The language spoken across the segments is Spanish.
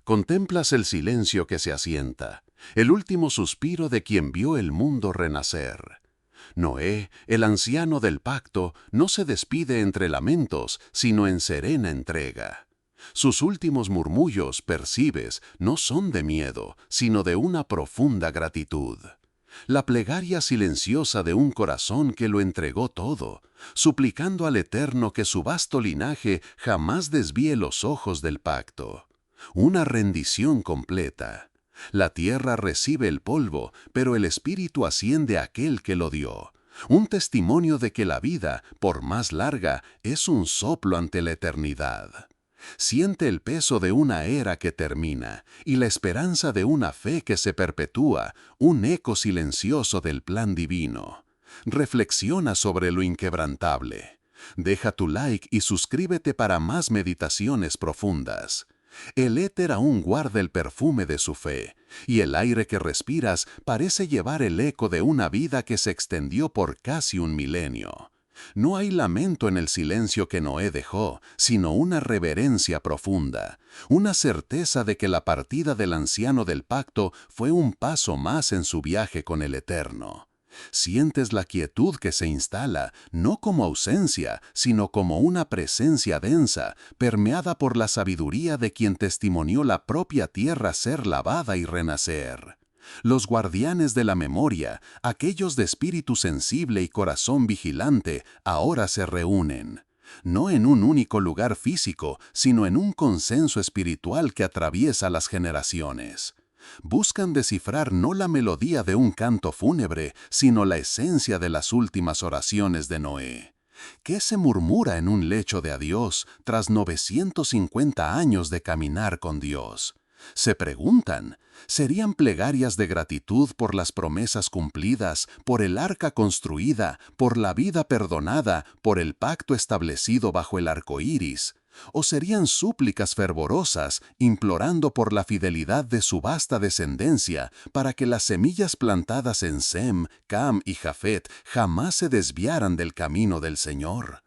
Contemplas el silencio que se asienta, el último suspiro de quien vio el mundo renacer. Noé, el anciano del pacto, no se despide entre lamentos, sino en serena entrega. Sus últimos murmullos, percibes, no son de miedo, sino de una profunda gratitud. La plegaria silenciosa de un corazón que lo entregó todo, suplicando al Eterno que su vasto linaje jamás desvíe los ojos del pacto. Una rendición completa. La tierra recibe el polvo, pero el espíritu asciende a aquel que lo dio. Un testimonio de que la vida, por más larga, es un soplo ante la eternidad. Siente el peso de una era que termina y la esperanza de una fe que se perpetúa, un eco silencioso del plan divino. Reflexiona sobre lo inquebrantable. Deja tu like y suscríbete para más meditaciones profundas. El éter aún guarda el perfume de su fe, y el aire que respiras parece llevar el eco de una vida que se extendió por casi un milenio. No hay lamento en el silencio que Noé dejó, sino una reverencia profunda, una certeza de que la partida del anciano del pacto fue un paso más en su viaje con el Eterno. Sientes la quietud que se instala, no como ausencia, sino como una presencia densa, permeada por la sabiduría de quien testimonió la propia tierra ser lavada y renacer. Los guardianes de la memoria, aquellos de espíritu sensible y corazón vigilante, ahora se reúnen. No en un único lugar físico, sino en un consenso espiritual que atraviesa las generaciones. Buscan descifrar no la melodía de un canto fúnebre, sino la esencia de las últimas oraciones de Noé. ¿Qué se murmura en un lecho de adiós tras 950 años de caminar con Dios? Se preguntan, ¿serían plegarias de gratitud por las promesas cumplidas, por el arca construida, por la vida perdonada, por el pacto establecido bajo el arco iris? ¿O serían súplicas fervorosas, implorando por la fidelidad de su vasta descendencia, para que las semillas plantadas en Sem, Cam y Jafet jamás se desviaran del camino del Señor?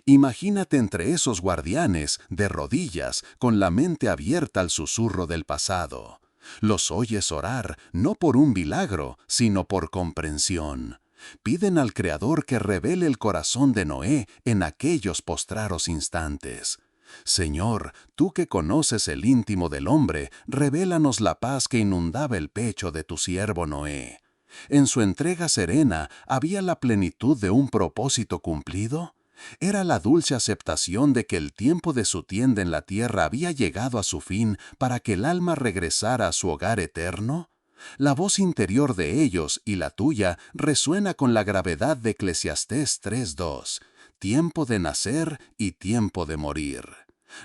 Imagínate entre esos guardianes, de rodillas, con la mente abierta al susurro del pasado. Los oyes orar, no por un milagro, sino por comprensión. Piden al Creador que revele el corazón de Noé en aquellos postraros instantes. Señor, tú que conoces el íntimo del hombre, revélanos la paz que inundaba el pecho de tu siervo Noé. ¿En su entrega serena había la plenitud de un propósito cumplido? ¿Era la dulce aceptación de que el tiempo de su tienda en la tierra había llegado a su fin para que el alma regresara a su hogar eterno? La voz interior de ellos y la tuya resuena con la gravedad de Eclesiastés 3:2, tiempo de nacer y tiempo de morir.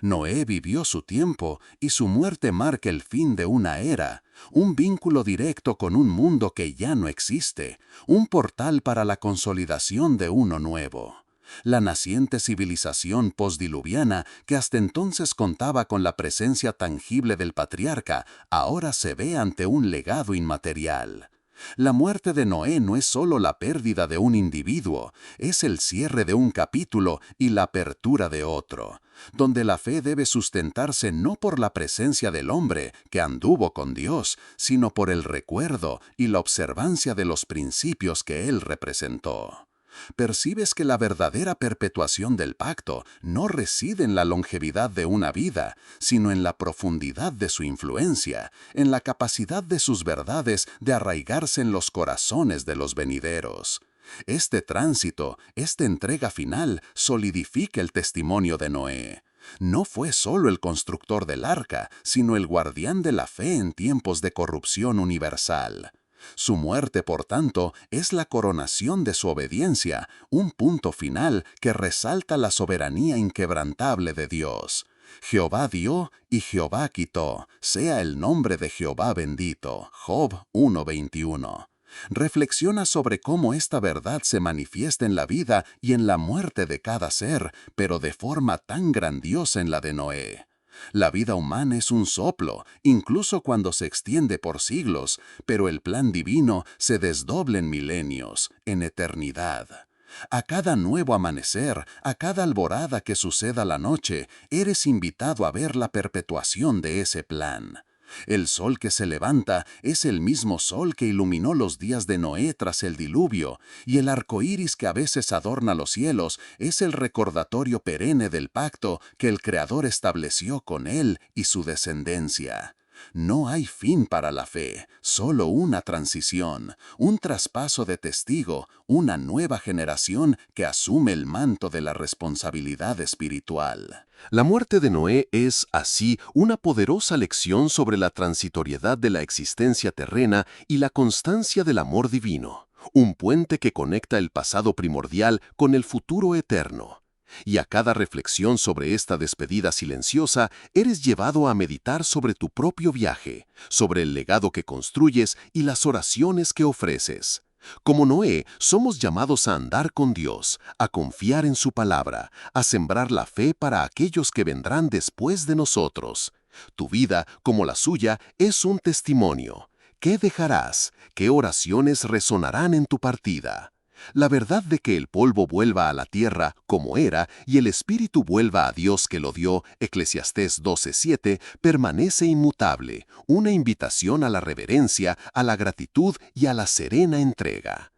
Noé vivió su tiempo y su muerte marca el fin de una era, un vínculo directo con un mundo que ya no existe, un portal para la consolidación de uno nuevo. La naciente civilización postdiluviana, que hasta entonces contaba con la presencia tangible del patriarca, ahora se ve ante un legado inmaterial. La muerte de Noé no es solo la pérdida de un individuo, es el cierre de un capítulo y la apertura de otro, donde la fe debe sustentarse no por la presencia del hombre que anduvo con Dios, sino por el recuerdo y la observancia de los principios que él representó. Percibes que la verdadera perpetuación del pacto no reside en la longevidad de una vida, sino en la profundidad de su influencia, en la capacidad de sus verdades de arraigarse en los corazones de los venideros. Este tránsito, esta entrega final, solidifica el testimonio de Noé. No fue solo el constructor del arca, sino el guardián de la fe en tiempos de corrupción universal. Su muerte, por tanto, es la coronación de su obediencia, un punto final que resalta la soberanía inquebrantable de Dios. Jehová dio y Jehová quitó, sea el nombre de Jehová bendito. Job 1:21. Reflexiona sobre cómo esta verdad se manifiesta en la vida y en la muerte de cada ser, pero de forma tan grandiosa en la de Noé. La vida humana es un soplo, incluso cuando se extiende por siglos, pero el plan divino se desdobla en milenios, en eternidad. A cada nuevo amanecer, a cada alborada que suceda la noche, eres invitado a ver la perpetuación de ese plan. El sol que se levanta es el mismo sol que iluminó los días de Noé tras el diluvio, y el arco iris que a veces adorna los cielos es el recordatorio perenne del pacto que el Creador estableció con él y su descendencia. No hay fin para la fe, solo una transición, un traspaso de testigo, una nueva generación que asume el manto de la responsabilidad espiritual. La muerte de Noé es, así, una poderosa lección sobre la transitoriedad de la existencia terrena y la constancia del amor divino, un puente que conecta el pasado primordial con el futuro eterno. Y a cada reflexión sobre esta despedida silenciosa, eres llevado a meditar sobre tu propio viaje, sobre el legado que construyes y las oraciones que ofreces. Como Noé, somos llamados a andar con Dios, a confiar en su palabra, a sembrar la fe para aquellos que vendrán después de nosotros. Tu vida, como la suya, es un testimonio. ¿Qué dejarás? ¿Qué oraciones resonarán en tu partida? La verdad de que el polvo vuelva a la tierra como era y el espíritu vuelva a Dios que lo dio, Eclesiastés 12:7, permanece inmutable, una invitación a la reverencia, a la gratitud y a la serena entrega.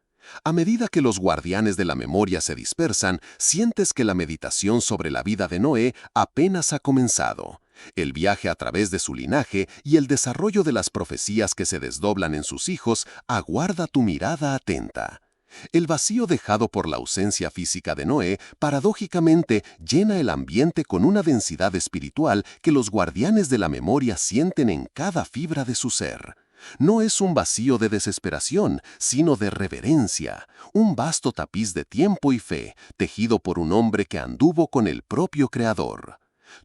A medida que los guardianes de la memoria se dispersan, sientes que la meditación sobre la vida de Noé apenas ha comenzado. El viaje a través de su linaje y el desarrollo de las profecías que se desdoblan en sus hijos aguarda tu mirada atenta. El vacío dejado por la ausencia física de Noé, paradójicamente, llena el ambiente con una densidad espiritual que los guardianes de la memoria sienten en cada fibra de su ser. No es un vacío de desesperación, sino de reverencia, un vasto tapiz de tiempo y fe, tejido por un hombre que anduvo con el propio Creador.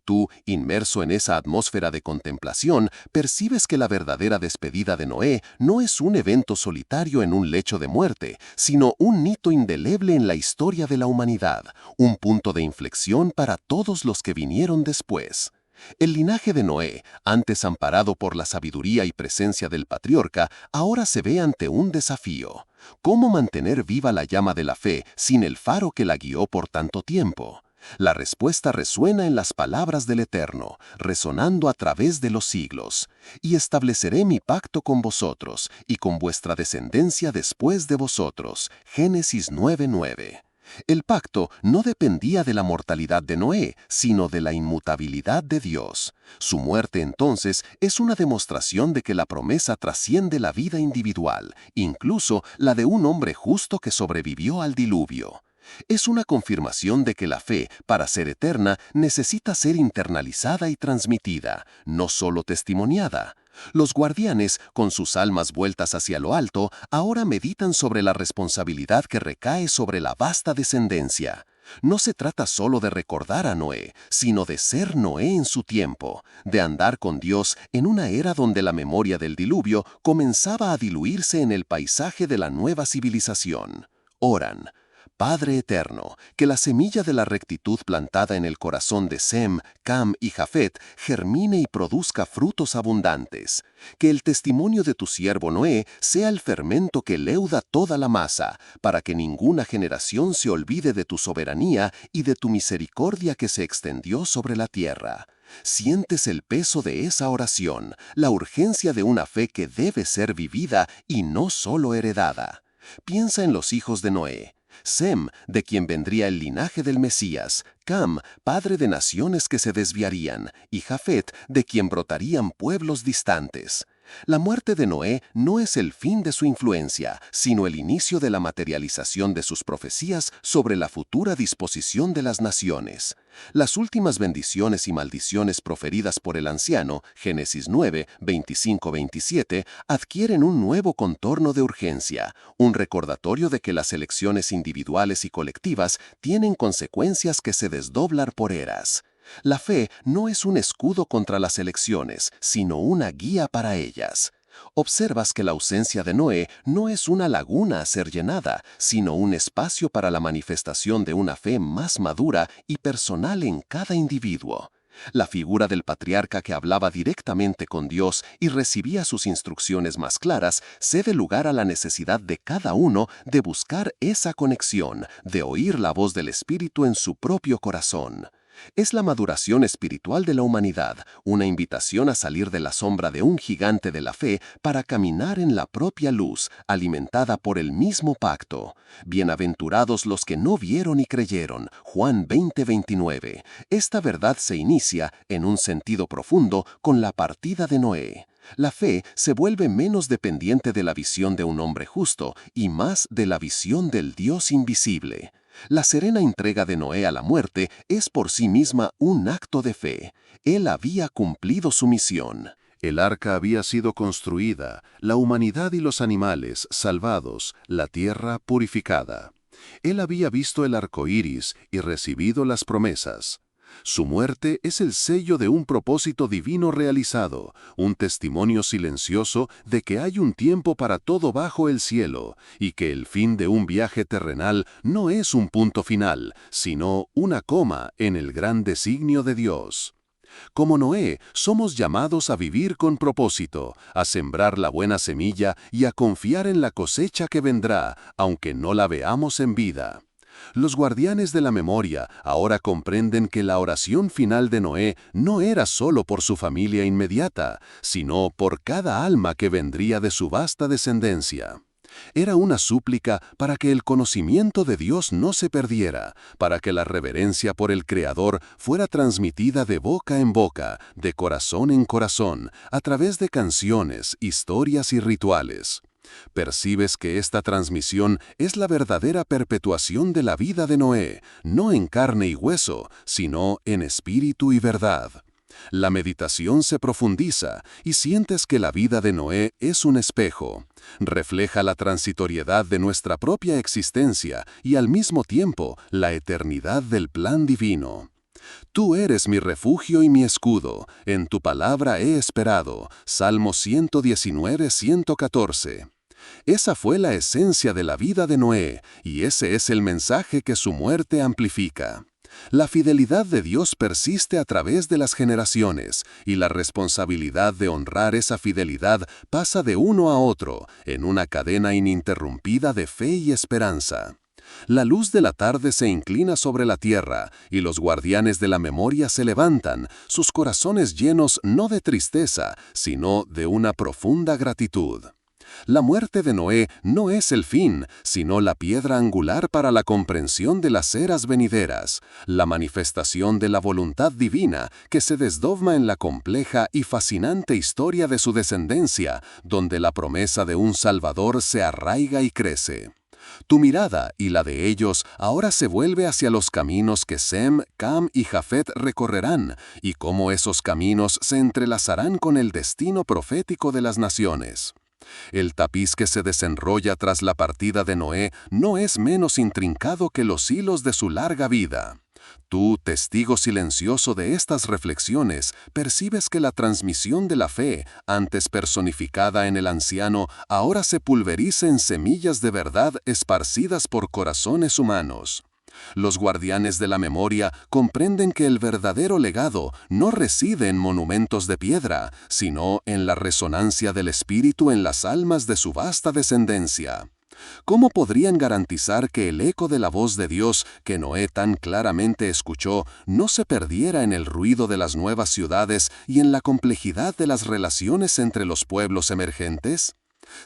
Tú, inmerso en esa atmósfera de contemplación, percibes que la verdadera despedida de Noé no es un evento solitario en un lecho de muerte, sino un hito indeleble en la historia de la humanidad, un punto de inflexión para todos los que vinieron después. El linaje de Noé, antes amparado por la sabiduría y presencia del patriarca, ahora se ve ante un desafío. ¿Cómo mantener viva la llama de la fe sin el faro que la guió por tanto tiempo? La respuesta resuena en las palabras del Eterno, resonando a través de los siglos. Y estableceré mi pacto con vosotros y con vuestra descendencia después de vosotros. Génesis 9:9. El pacto no dependía de la mortalidad de Noé, sino de la inmutabilidad de Dios. Su muerte entonces es una demostración de que la promesa trasciende la vida individual, incluso la de un hombre justo que sobrevivió al diluvio. Es una confirmación de que la fe, para ser eterna, necesita ser internalizada y transmitida, no solo testimoniada. Los guardianes, con sus almas vueltas hacia lo alto, ahora meditan sobre la responsabilidad que recae sobre la vasta descendencia. No se trata solo de recordar a Noé, sino de ser Noé en su tiempo, de andar con Dios en una era donde la memoria del diluvio comenzaba a diluirse en el paisaje de la nueva civilización. Oran: Padre eterno, que la semilla de la rectitud plantada en el corazón de Sem, Cam y Jafet germine y produzca frutos abundantes. Que el testimonio de tu siervo Noé sea el fermento que leuda toda la masa, para que ninguna generación se olvide de tu soberanía y de tu misericordia que se extendió sobre la tierra. Sientes el peso de esa oración, la urgencia de una fe que debe ser vivida y no solo heredada. Piensa en los hijos de Noé. Sem, de quien vendría el linaje del Mesías; Cam, padre de naciones que se desviarían; y Jafet, de quien brotarían pueblos distantes. La muerte de Noé no es el fin de su influencia, sino el inicio de la materialización de sus profecías sobre la futura disposición de las naciones. Las últimas bendiciones y maldiciones proferidas por el anciano, Génesis 9, 25-27, adquieren un nuevo contorno de urgencia, un recordatorio de que las elecciones individuales y colectivas tienen consecuencias que se desdoblan por eras. La fe no es un escudo contra las elecciones, sino una guía para ellas. Observas que la ausencia de Noé no es una laguna a ser llenada, sino un espacio para la manifestación de una fe más madura y personal en cada individuo. La figura del patriarca que hablaba directamente con Dios y recibía sus instrucciones más claras cede lugar a la necesidad de cada uno de buscar esa conexión, de oír la voz del Espíritu en su propio corazón. Es la maduración espiritual de la humanidad, una invitación a salir de la sombra de un gigante de la fe para caminar en la propia luz, alimentada por el mismo pacto. Bienaventurados los que no vieron y creyeron. Juan 20:29. Esta verdad se inicia, en un sentido profundo, con la partida de Noé. La fe se vuelve menos dependiente de la visión de un hombre justo y más de la visión del Dios invisible. La serena entrega de Noé a la muerte es por sí misma un acto de fe. Él había cumplido su misión. El arca había sido construida, la humanidad y los animales salvados, la tierra purificada. Él había visto el arco iris y recibido las promesas. Su muerte es el sello de un propósito divino realizado, un testimonio silencioso de que hay un tiempo para todo bajo el cielo y que el fin de un viaje terrenal no es un punto final, sino una coma en el gran designio de Dios. Como Noé, somos llamados a vivir con propósito, a sembrar la buena semilla y a confiar en la cosecha que vendrá, aunque no la veamos en vida. Los guardianes de la memoria ahora comprenden que la oración final de Noé no era solo por su familia inmediata, sino por cada alma que vendría de su vasta descendencia. Era una súplica para que el conocimiento de Dios no se perdiera, para que la reverencia por el Creador fuera transmitida de boca en boca, de corazón en corazón, a través de canciones, historias y rituales. Percibes que esta transmisión es la verdadera perpetuación de la vida de Noé, no en carne y hueso, sino en espíritu y verdad. La meditación se profundiza y sientes que la vida de Noé es un espejo. Refleja la transitoriedad de nuestra propia existencia y al mismo tiempo la eternidad del plan divino. Tú eres mi refugio y mi escudo, en tu palabra he esperado. Salmo 119, 114. Esa fue la esencia de la vida de Noé, y ese es el mensaje que su muerte amplifica. La fidelidad de Dios persiste a través de las generaciones, y la responsabilidad de honrar esa fidelidad pasa de uno a otro, en una cadena ininterrumpida de fe y esperanza. La luz de la tarde se inclina sobre la tierra, y los guardianes de la memoria se levantan, sus corazones llenos no de tristeza, sino de una profunda gratitud. La muerte de Noé no es el fin, sino la piedra angular para la comprensión de las eras venideras, la manifestación de la voluntad divina que se desdobla en la compleja y fascinante historia de su descendencia, donde la promesa de un Salvador se arraiga y crece. Tu mirada y la de ellos ahora se vuelve hacia los caminos que Sem, Cam y Jafet recorrerán, y cómo esos caminos se entrelazarán con el destino profético de las naciones. El tapiz que se desenrolla tras la partida de Noé no es menos intrincado que los hilos de su larga vida. Tú, testigo silencioso de estas reflexiones, percibes que la transmisión de la fe, antes personificada en el anciano, ahora se pulveriza en semillas de verdad esparcidas por corazones humanos. Los guardianes de la memoria comprenden que el verdadero legado no reside en monumentos de piedra, sino en la resonancia del espíritu en las almas de su vasta descendencia. ¿Cómo podrían garantizar que el eco de la voz de Dios que Noé tan claramente escuchó no se perdiera en el ruido de las nuevas ciudades y en la complejidad de las relaciones entre los pueblos emergentes?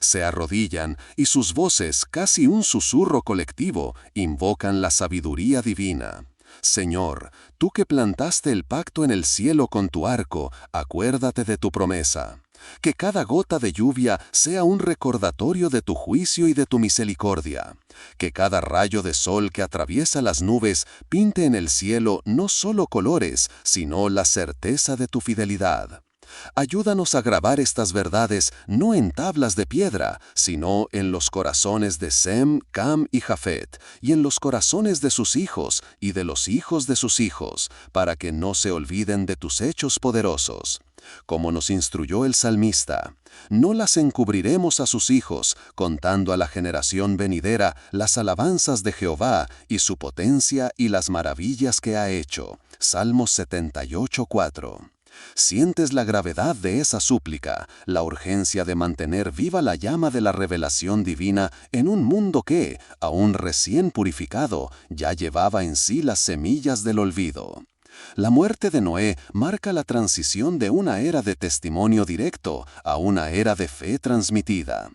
Se arrodillan y sus voces, casi un susurro colectivo, invocan la sabiduría divina. Señor, tú que plantaste el pacto en el cielo con tu arco, acuérdate de tu promesa. Que cada gota de lluvia sea un recordatorio de tu juicio y de tu misericordia. Que cada rayo de sol que atraviesa las nubes pinte en el cielo no solo colores, sino la certeza de tu fidelidad. Ayúdanos a grabar estas verdades no en tablas de piedra, sino en los corazones de Sem, Cam y Jafet, y en los corazones de sus hijos y de los hijos de sus hijos, para que no se olviden de tus hechos poderosos. Como nos instruyó el salmista, no las encubriremos a sus hijos, contando a la generación venidera las alabanzas de Jehová y su potencia y las maravillas que ha hecho. Salmos 78:4. ¿Sientes la gravedad de esa súplica, la urgencia de mantener viva la llama de la revelación divina en un mundo que, aún recién purificado, ya llevaba en sí las semillas del olvido? La muerte de Noé marca la transición de una era de testimonio directo a una era de fe transmitida.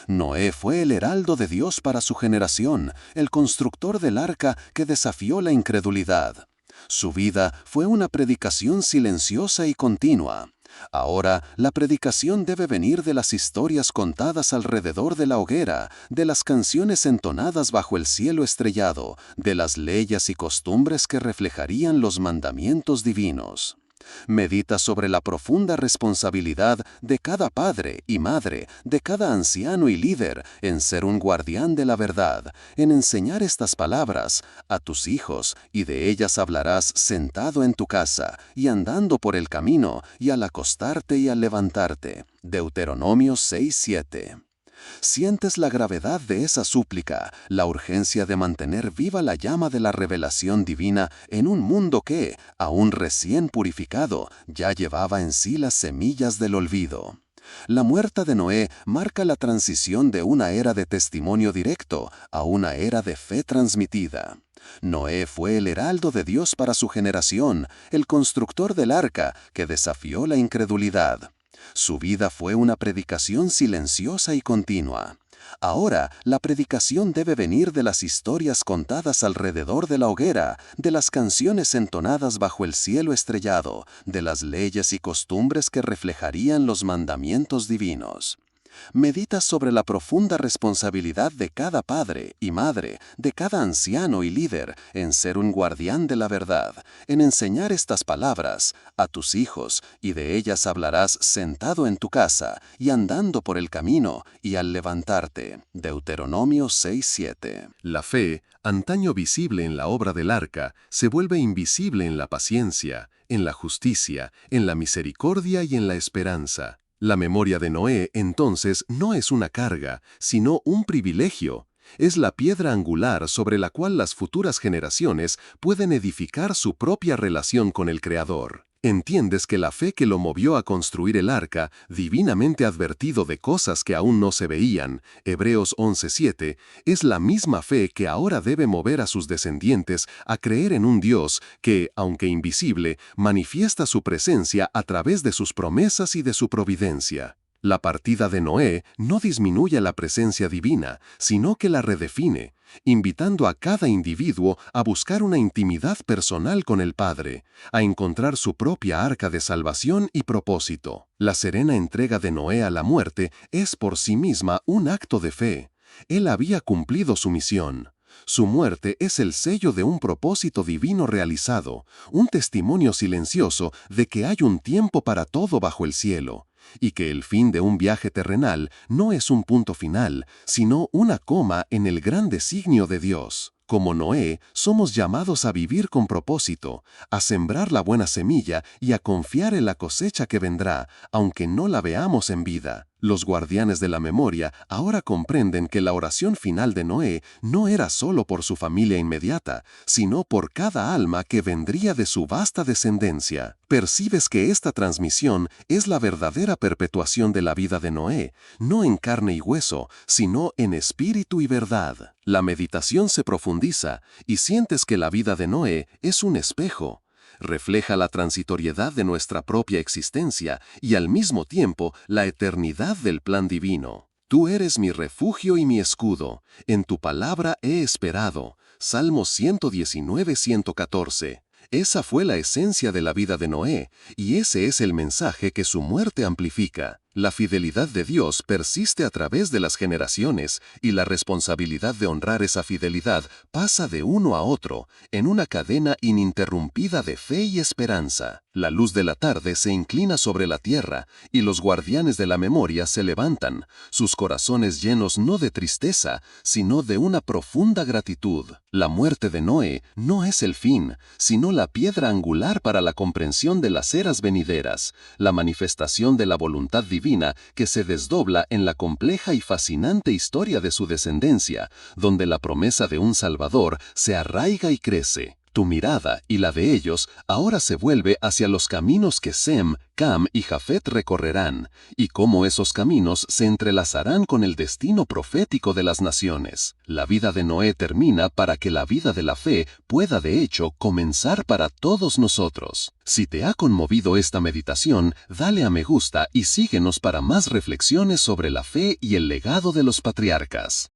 Noé fue el heraldo de Dios para su generación, el constructor del arca que desafió la incredulidad. Su vida fue una predicación silenciosa y continua. Ahora, la predicación debe venir de las historias contadas alrededor de la hoguera, de las canciones entonadas bajo el cielo estrellado, de las leyes y costumbres que reflejarían los mandamientos divinos. Medita sobre la profunda responsabilidad de cada padre y madre, de cada anciano y líder en ser un guardián de la verdad, en enseñar estas palabras a tus hijos, y de ellas hablarás sentado en tu casa, y andando por el camino, y al acostarte y al levantarte. Deuteronomio 6:7. ¿Sientes la gravedad de esa súplica, la urgencia de mantener viva la llama de la revelación divina en un mundo que, aún recién purificado, ya llevaba en sí las semillas del olvido? La muerte de Noé marca la transición de una era de testimonio directo a una era de fe transmitida. Noé fue el heraldo de Dios para su generación, el constructor del arca que desafió la incredulidad. Su vida fue una predicación silenciosa y continua. Ahora, la predicación debe venir de las historias contadas alrededor de la hoguera, de las canciones entonadas bajo el cielo estrellado, de las leyes y costumbres que reflejarían los mandamientos divinos. Medita sobre la profunda responsabilidad de cada padre y madre, de cada anciano y líder, en ser un guardián de la verdad, en enseñar estas palabras a tus hijos, y de ellas hablarás sentado en tu casa, y andando por el camino, y al levantarte. Deuteronomio 6:7. La fe, antaño visible en la obra del arca, se vuelve invisible en la paciencia, en la justicia, en la misericordia y en la esperanza. La memoria de Noé, entonces, no es una carga, sino un privilegio. Es la piedra angular sobre la cual las futuras generaciones pueden edificar su propia relación con el Creador. Entiendes que la fe que lo movió a construir el arca, divinamente advertido de cosas que aún no se veían, Hebreos 11:7, es la misma fe que ahora debe mover a sus descendientes a creer en un Dios que, aunque invisible, manifiesta su presencia a través de sus promesas y de su providencia. La partida de Noé no disminuye la presencia divina, sino que la redefine, invitando a cada individuo a buscar una intimidad personal con el Padre, a encontrar su propia arca de salvación y propósito. La serena entrega de Noé a la muerte es por sí misma un acto de fe. Él había cumplido su misión. Su muerte es el sello de un propósito divino realizado, un testimonio silencioso de que hay un tiempo para todo bajo el cielo, y que el fin de un viaje terrenal no es un punto final, sino una coma en el gran designio de Dios. Como Noé, somos llamados a vivir con propósito, a sembrar la buena semilla y a confiar en la cosecha que vendrá, aunque no la veamos en vida. Los guardianes de la memoria ahora comprenden que la oración final de Noé no era solo por su familia inmediata, sino por cada alma que vendría de su vasta descendencia. Percibes que esta transmisión es la verdadera perpetuación de la vida de Noé, no en carne y hueso, sino en espíritu y verdad. La meditación se profundiza y sientes que la vida de Noé es un espejo. Refleja la transitoriedad de nuestra propia existencia y al mismo tiempo la eternidad del plan divino. Tú eres mi refugio y mi escudo, en tu palabra he esperado. Salmo 119:114. Esa fue la esencia de la vida de Noé, y ese es el mensaje que su muerte amplifica. La fidelidad de Dios persiste a través de las generaciones y la responsabilidad de honrar esa fidelidad pasa de uno a otro en una cadena ininterrumpida de fe y esperanza. La luz de la tarde se inclina sobre la tierra y los guardianes de la memoria se levantan, sus corazones llenos no de tristeza, sino de una profunda gratitud. La muerte de Noé no es el fin, sino la piedra angular para la comprensión de las eras venideras, la manifestación de la voluntad divina que se desdobla en la compleja y fascinante historia de su descendencia, donde la promesa de un Salvador se arraiga y crece. Tu mirada y la de ellos ahora se vuelve hacia los caminos que Sem, Cam y Jafet recorrerán, y cómo esos caminos se entrelazarán con el destino profético de las naciones. La vida de Noé termina para que la vida de la fe pueda de hecho comenzar para todos nosotros. Si te ha conmovido esta meditación, dale a me gusta y síguenos para más reflexiones sobre la fe y el legado de los patriarcas.